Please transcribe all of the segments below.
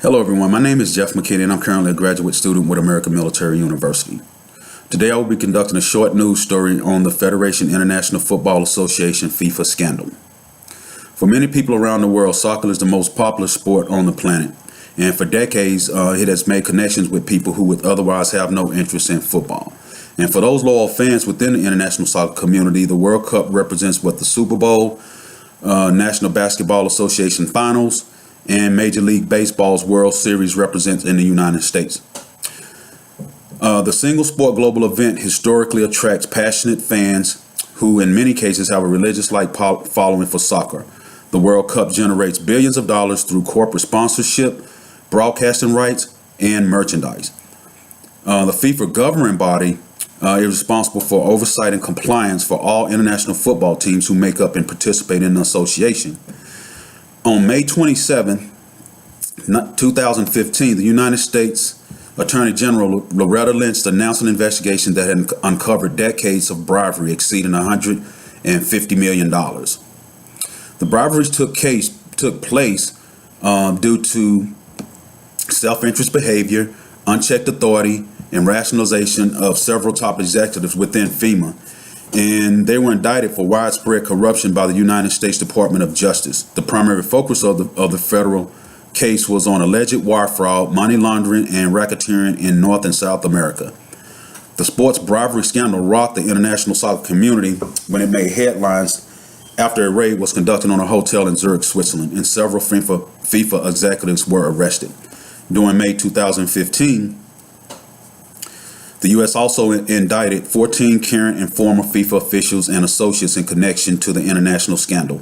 Hello everyone, my name is Jeff McKinney and I'm currently a graduate student with American Military University. Today I will be conducting a short news story on the Federation International Football Association FIFA scandal. For many people around the world, soccer is the most popular sport on the planet, and for decades it has made connections with people who would otherwise have no interest in football. And for those loyal fans within the international soccer community, the World Cup represents what the Super Bowl, National Basketball Association Finals, and Major League Baseball's World Series represents in the United States. The single sport global event historically attracts passionate fans who in many cases have a religious-like following for soccer. The World Cup generates billions of dollars through corporate sponsorship, broadcasting rights, and merchandise. The FIFA governing body is responsible for oversight and compliance for all international football teams who make up and participate in the association. On May 27, 2015, the United States Attorney General Loretta Lynch announced an investigation that had uncovered decades of bribery exceeding $150 million. The briberies took place due to self-interest behavior, unchecked authority, and rationalization of several top executives within FEMA. And they were indicted for widespread corruption by the United States Department of Justice. The primary focus of the federal case was on alleged wire fraud, money laundering, and racketeering in North and South America. The sports bribery scandal rocked the international soccer community when it made headlines after a raid was conducted on a hotel in Zurich, Switzerland, and several FIFA executives were arrested. During May 2015, the U.S. also indicted 14 current and former FIFA officials and associates in connection to the international scandal.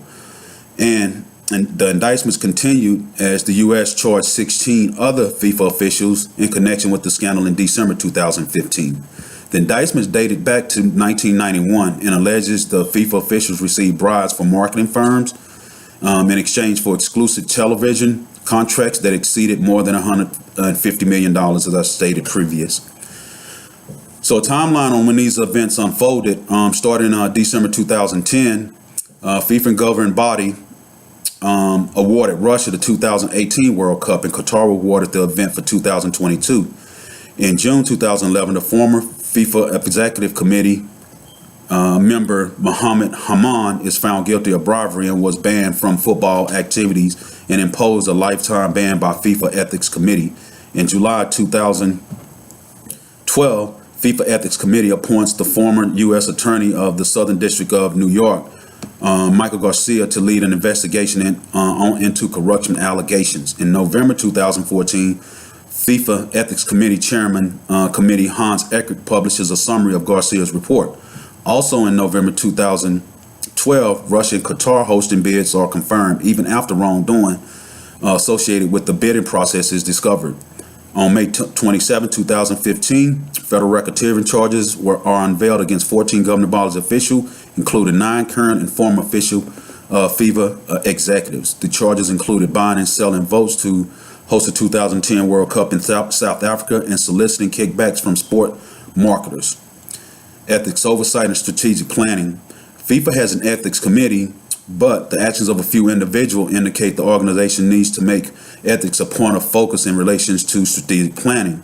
And the indictments continued as the U.S. charged 16 other FIFA officials in connection with the scandal in December 2015. The indictments dated back to 1991 and alleges the FIFA officials received bribes from marketing firms in exchange for exclusive television contracts that exceeded more than $150 million, as I stated previous. So a timeline on when these events unfolded, starting December 2010, FIFA governing body awarded Russia the 2018 World Cup, and Qatar awarded the event for 2022. In June 2011, the former FIFA Executive Committee member Mohammed Haman is found guilty of bribery and was banned from football activities and imposed a lifetime ban by FIFA Ethics Committee. In July 2012, FIFA Ethics Committee appoints the former U.S. Attorney of the Southern District of New York, Michael Garcia, to lead an investigation into corruption allegations. In November 2014, FIFA Ethics Committee Chairman Hans Eckert publishes a summary of Garcia's report. Also in November 2012, Russia and Qatar hosting bids are confirmed even after wrongdoing associated with the bidding process is discovered. On May 27, 2015, federal racketeering charges are unveiled against 14 governing bodies officials, including 9 current and former official FIFA executives. The charges included buying and selling votes to host the 2010 World Cup in South Africa and soliciting kickbacks from sport marketers. Ethics oversight and strategic planning. FIFA has an ethics committee, but the actions of a few individuals indicate the organization needs to make ethics a point of focus in relation to strategic planning.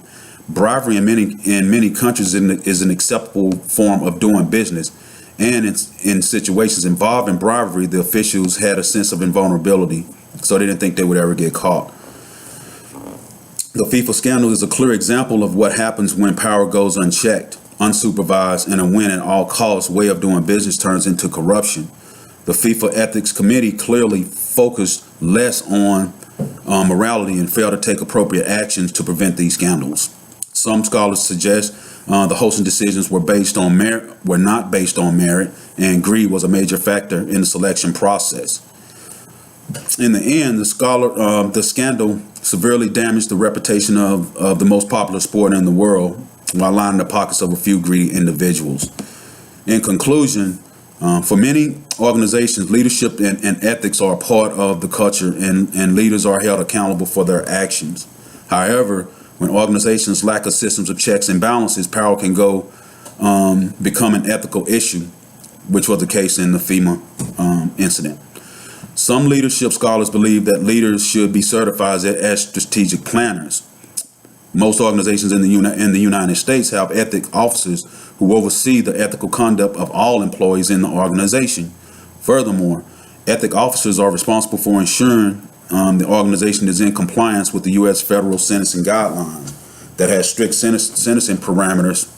Bribery in many countries is an acceptable form of doing business, and in situations involving bribery, the officials had a sense of invulnerability, so they didn't think they would ever get caught. The FIFA scandal is a clear example of what happens when power goes unchecked, unsupervised, and a win at all costs way of doing business turns into corruption. The FIFA Ethics Committee clearly focused less on morality and failed to take appropriate actions to prevent these scandals. Some scholars suggest the hosting decisions were not based on merit, and greed was a major factor in the selection process. In the end, the scandal severely damaged the reputation of the most popular sport in the world while lining the pockets of a few greedy individuals. In conclusion, for many organizations, leadership and ethics are a part of the culture, and leaders are held accountable for their actions. However, when organizations lack a system of checks and balances, power can become an ethical issue, which was the case in the FEMA incident. Some leadership scholars believe that leaders should be certified as strategic planners. Most organizations in the United States have ethics officers who oversee the ethical conduct of all employees in the organization. Furthermore, ethics officers are responsible for ensuring the organization is in compliance with the U.S. federal sentencing guidelines that has strict sentencing parameters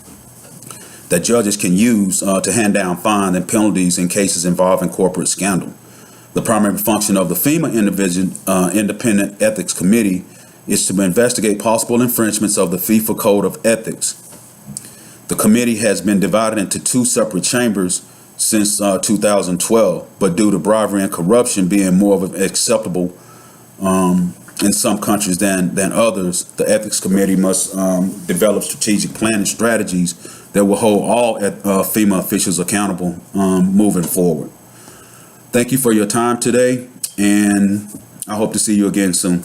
that judges can use to hand down fines and penalties in cases involving corporate scandal. The primary function of the FEMA Independent Ethics Committee is to investigate possible infringements of the FIFA Code of Ethics. The committee has been divided into two separate chambers since 2012, but due to bribery and corruption being more of an acceptable in some countries than others, the Ethics Committee must develop strategic planning strategies that will hold all FEMA officials accountable moving forward. Thank you for your time today, and I hope to see you again soon.